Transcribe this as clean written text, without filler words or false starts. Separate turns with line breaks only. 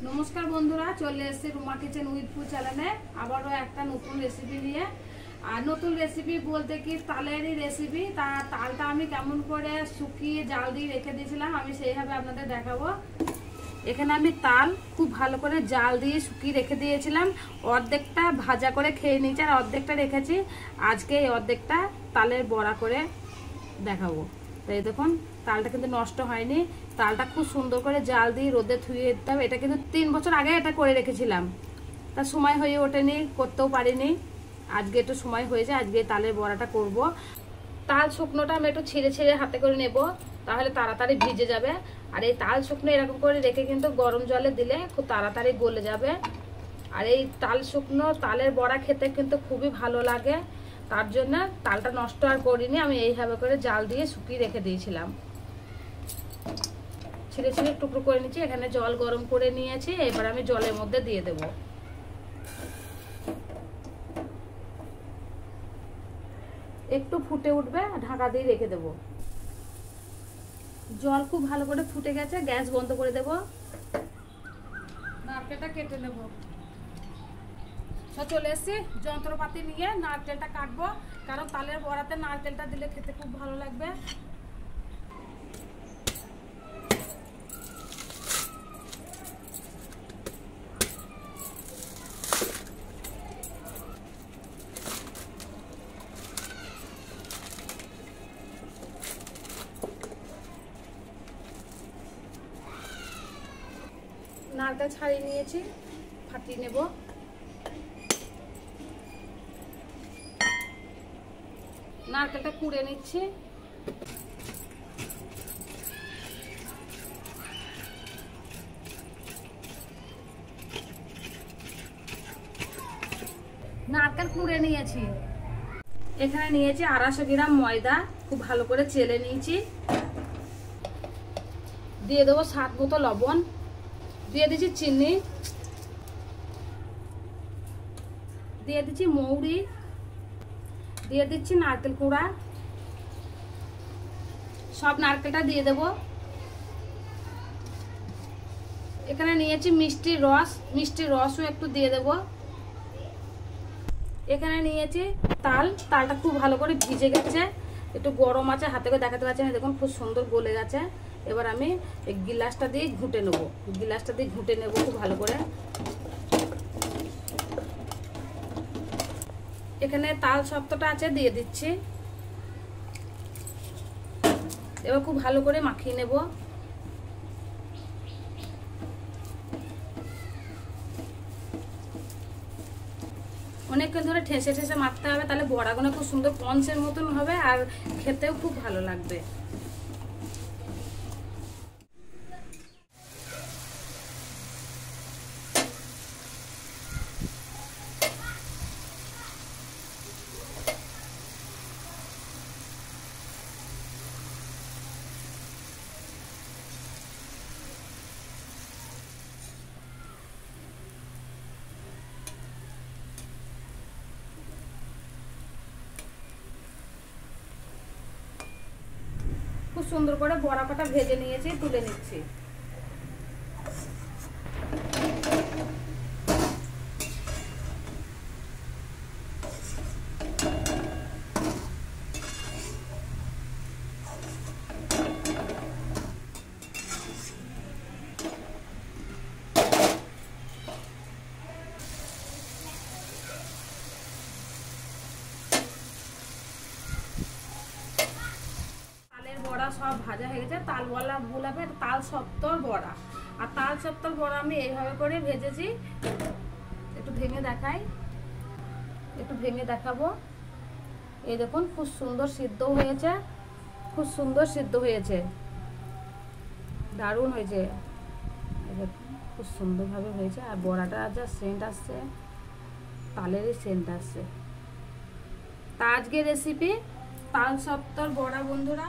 নমস্কার বন্ধুরা, চলে এসেছি রুমা কিচেন উইথ ফু চ্যানেলে আবারও একটা নতুন রেসিপি নিয়ে। আর নতুন রেসিপি বলতে কি তালেরই রেসিপি। তালটা আমি কেমন করে শুকিয়ে জাল দিয়ে রেখে দিয়েছিলাম, আমি সেইভাবে আপনাদের দেখাবো। এখানে আমি তাল খুব ভালো করে জাল দিয়ে শুকিয়ে রেখে দিয়েছিলাম। অর্ধেকটা ভাজা করে খেয়ে নিয়েছি আর অর্ধেকটা রেখেছি। আজকে এই অর্ধেকটা তালের বড়া করে দেখাবো। তাই দেখুন, তালটা কিন্তু নষ্ট হয়নি। তালটা খুব সুন্দর করে জাল দিয়ে রোদে ধুয়ে দিতে হবে। এটা কিন্তু 3 বছর আগে এটা করে রেখেছিলাম, তার সময় হয়ে ওঠেনি, করতেও পারিনি। আজকে একটু সময় হয়েছে, আজকে তালের বড়াটা করব। তাল শুকনোটা আমি একটু ছিঁড়ে ছিঁড়ে হাতে করে নেব, তাহলে তাড়াতাড়ি ভিজে যাবে। আর এই তাল শুকনো এরকম করে রেখে কিন্তু গরম জলে দিলে খুব তাড়াতাড়ি গলে যাবে। আর এই তাল শুকনো তালের বড়া খেতে কিন্তু খুবই ভালো লাগে। তার জন্য তালটা নষ্ট আর করিনি, আমি এইভাবে করে জাল দিয়ে শুকিয়ে রেখে দিয়েছিলাম। ছিঁড়ে ছিঁড়ে টুকরো করে নিচ্ছি। এখানে জল গরম করে নিয়েছি, এবার আমি জলের মধ্যে দিয়ে দেব। একটু ফুটে উঠবে, ঢাকা দিয়ে রেখে দেব। জল খুব ভালো করে ফুটে গেছে, গ্যাস বন্ধ করে দেব। নারকেলটা কেটে নেব। চলে এসেছি যন্ত্রপাতি নিয়ে, নারকেলটা কাটবো, কারণ তালের বড়াতে নারকেলটা দিলে খেতে খুব ভালো লাগবে। নারকেল ছাড়িয়ে নিয়েছি, ফাটিয়ে নেব। নারকেলটা কুড়ে নিচ্ছি। নারকেল কুড়ে নিয়েছি। এখানে নিয়েছি 250 গ্রাম ময়দা, খুব ভালো করে চেলে নিয়েছি। দিয়ে দেবো স্বাদ মতো লবণ, দিয়ে দিচ্ছি চিনি, দিয়ে দিচ্ছি মৌরি, দিয়ে দিচ্ছি নারকেল কুড়া। সব নারকেলটা দিয়ে দেব। এখানে নিয়েছি মিষ্টির রস, মিষ্টির রসও একটু দিয়ে দেব। এখানে নিয়েছি তালটা খুব ভালো করে ভিজে গেছে, একটু গরম আছে, হাতে করে দেখাতে পারছি না, দেখুন খুব সুন্দর গলে গেছে। এবার আমি এই গিলাসটা দিয়ে ঘুটে নেব, গিলাসটা দিয়ে ঘুটে নেব খুব ভালো করে। এখানে তাল শক্তটা আছে, দিয়ে দিচ্ছি। এবার খুব ভালো করে মাখিয়ে নেব। অনেকক্ষণ ধরে ঠেসে ঠেসে মাখতে হবে, তাহলে বড়াগুলো খুব সুন্দর পঞ্চের মতন হবে আর খেতেও খুব ভালো লাগবে। খুব সুন্দর করে বড়া কটা ভেজে নিয়েছি, তুলে নিচ্ছি। বড়া সব ভাজা হয়ে গেছে। তাল বলা বুলাবে তাল সত্তর বড়া। আর তাল সত্তর বড়া আমি এইভাবে করে ভেজেছি। একটু ভেঙে দেখাই, একটু ভেঙে দেখাবো। এই দেখুন খুব সুন্দর সিদ্ধ হয়েছে, খুব সুন্দর সিদ্ধ হয়েছে, দারুণ হয়েছে। খুব সুন্দরভাবে হয়েছে। আর বড়াটা যা সেন্ট আসছে, তালেরই সেন্ট আসছে। তা আজকে রেসিপি তাল সত্তর বড়া বন্ধুরা।